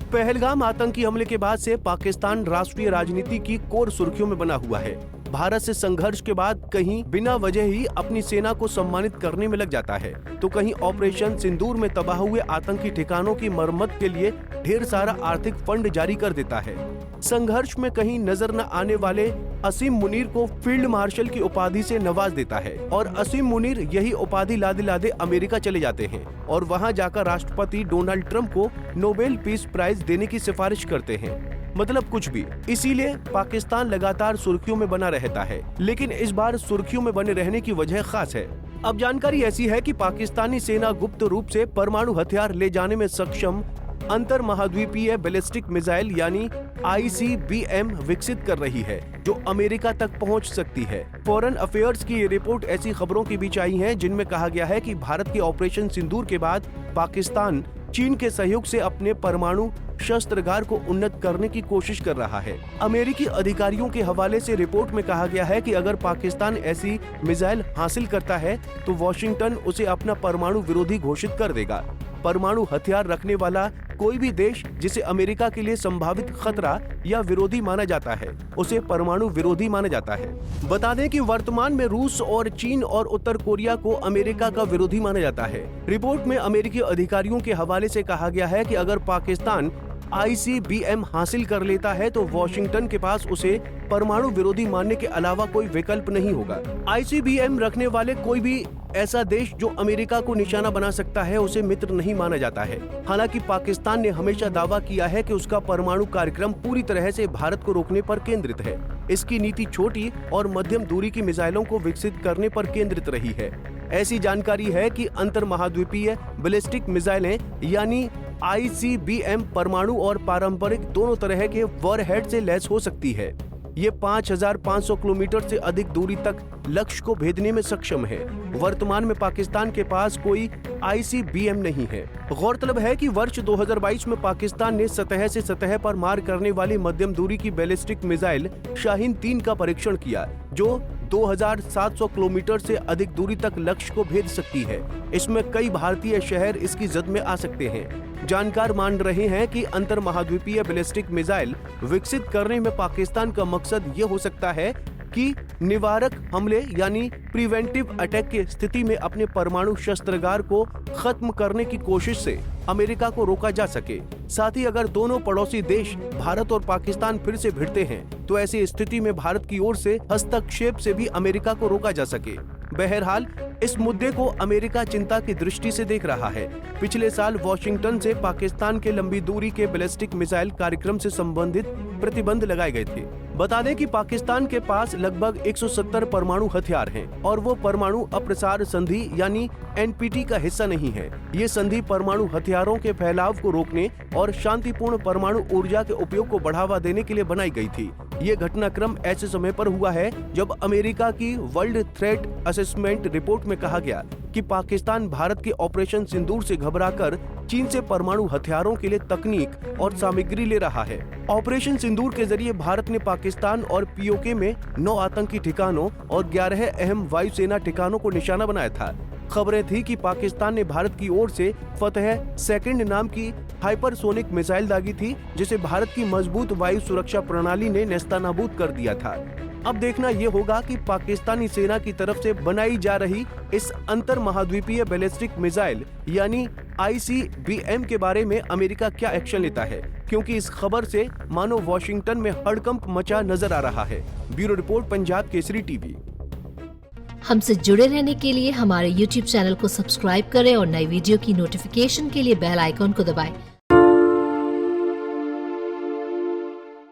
पहलगाम आतंकी हमले के बाद से पाकिस्तान राष्ट्रीय राजनीति की कोर सुर्खियों में बना हुआ है। भारत से संघर्ष के बाद कहीं बिना वजह ही अपनी सेना को सम्मानित करने में लग जाता है, तो कहीं ऑपरेशन सिंदूर में तबाह हुए आतंकी ठिकानों की मरम्मत के लिए ढेर सारा आर्थिक फंड जारी कर देता है। संघर्ष में कहीं नजर न आने वाले असीम मुनीर को फील्ड मार्शल की उपाधि से नवाज देता है और असीम मुनीर यही उपाधि लादे लादे अमेरिका चले जाते हैं और वहां जाकर राष्ट्रपति डोनाल्ड ट्रंप को नोबेल पीस प्राइज देने की सिफारिश करते हैं। मतलब कुछ भी। इसीलिए पाकिस्तान लगातार सुर्खियों में बना रहता है, लेकिन इस बार सुर्खियों में बने रहने की वजह खास है। अब जानकारी ऐसी है कि पाकिस्तानी सेना गुप्त रूप से परमाणु हथियार ले जाने में सक्षम अंतर महाद्वीपीय बैलिस्टिक मिसाइल यानी ICBM विकसित कर रही है, जो अमेरिका तक पहुंच सकती है। फॉरेन अफेयर्स की ये रिपोर्ट ऐसी खबरों के बीच आई है जिनमें कहा गया है कि भारत के ऑपरेशन सिंदूर के बाद पाकिस्तान चीन के सहयोग से अपने परमाणु शस्त्रागार को उन्नत करने की कोशिश कर रहा है। अमेरिकी अधिकारियों के हवाले से रिपोर्ट में कहा गया है कि अगर पाकिस्तान ऐसी मिसाइल हासिल करता है तो वॉशिंगटन उसे अपना परमाणु विरोधी घोषित कर देगा। परमाणु हथियार रखने वाला कोई भी देश जिसे अमेरिका के लिए संभावित खतरा या विरोधी माना जाता है, उसे परमाणु विरोधी माना जाता है। बता दें कि वर्तमान में रूस और चीन और उत्तर कोरिया को अमेरिका का विरोधी माना जाता है। रिपोर्ट में अमेरिकी अधिकारियों के हवाले से कहा गया है कि अगर पाकिस्तान ICBM हासिल कर लेता है तो वॉशिंगटन के पास उसे परमाणु विरोधी मानने के अलावा कोई विकल्प नहीं होगा। ICBM रखने वाले कोई भी ऐसा देश जो अमेरिका को निशाना बना सकता है उसे मित्र नहीं माना जाता है। हालांकि पाकिस्तान ने हमेशा दावा किया है कि उसका परमाणु कार्यक्रम पूरी तरह से भारत को रोकने पर केंद्रित है। इसकी नीति छोटी और मध्यम दूरी की मिसाइलों को विकसित करने पर केंद्रित रही है। ऐसी जानकारी है कि अंतर महाद्वीपीय बैलिस्टिक मिसाइलें यानी ICBM परमाणु और पारंपरिक दोनों तरह के वॉरहेड से लैस हो सकती है। ये 5500 किलोमीटर से अधिक दूरी तक लक्ष्य को भेदने में सक्षम है। वर्तमान में पाकिस्तान के पास कोई ICBM नहीं है। गौरतलब है कि वर्ष 2022 में पाकिस्तान ने सतह से सतह पर मार करने वाली मध्यम दूरी की बैलिस्टिक मिसाइल शाहीन 3 का परीक्षण किया, जो 2700 किलोमीटर से अधिक दूरी तक लक्ष्य को भेद सकती है। इसमें कई भारतीय शहर इसकी जद में आ सकते हैं। जानकार मान रहे हैं कि अंतर महाद्वीपीय बैलिस्टिक मिसाइल विकसित करने में पाकिस्तान का मकसद ये हो सकता है कि निवारक हमले यानी प्रिवेंटिव अटैक की स्थिति में अपने परमाणु शस्त्रागार को खत्म करने की कोशिश से अमेरिका को रोका जा सके। साथ ही अगर दोनों पड़ोसी देश भारत और पाकिस्तान फिर से भिड़ते हैं तो ऐसी स्थिति में भारत की ओर से हस्तक्षेप से भी अमेरिका को रोका जा सके। बहरहाल इस मुद्दे को अमेरिका चिंता की दृष्टि से देख रहा है। पिछले साल वॉशिंगटन से पाकिस्तान के लंबी दूरी के बैलिस्टिक मिसाइल कार्यक्रम से संबंधित प्रतिबंध लगाए गए थे। बता दें कि पाकिस्तान के पास लगभग 170 परमाणु हथियार हैं और वो परमाणु अप्रसार संधि यानी NPT का हिस्सा नहीं है। ये संधि परमाणु हथियारों के फैलाव को रोकने और शांतिपूर्ण परमाणु ऊर्जा के उपयोग को बढ़ावा देने के लिए बनाई गई थी। ये घटनाक्रम ऐसे समय पर हुआ है जब अमेरिका की वर्ल्ड थ्रेट असेसमेंट रिपोर्ट में कहा गया कि पाकिस्तान भारत के ऑपरेशन सिंदूर से घबराकर चीन से परमाणु हथियारों के लिए तकनीक और सामग्री ले रहा है। ऑपरेशन सिंदूर के जरिए भारत ने पाकिस्तान और POK में 9 आतंकी ठिकानों और 11 अहम वायुसेना ठिकानों को निशाना बनाया था। खबरें थी कि पाकिस्तान ने भारत की ओर से फतह सेकंड नाम की हाइपरसोनिक मिसाइल दागी थी, जिसे भारत की मजबूत वायु सुरक्षा प्रणाली ने नेस्तनाबूद कर दिया था। अब देखना ये होगा कि पाकिस्तानी सेना की तरफ से बनाई जा रही इस अंतर महाद्वीपीय बैलिस्टिक मिसाइल यानी ICBM के बारे में अमेरिका क्या एक्शन लेता है, क्योंकि इस खबर से मानो वॉशिंगटन में हड़कंप मचा नजर आ रहा है। Bureau report, Punjab Kesari TV. हमसे जुड़े रहने के लिए हमारे YouTube चैनल को सब्सक्राइब करें और नई वीडियो की नोटिफिकेशन के लिए बेल आइकॉन को दबाएं।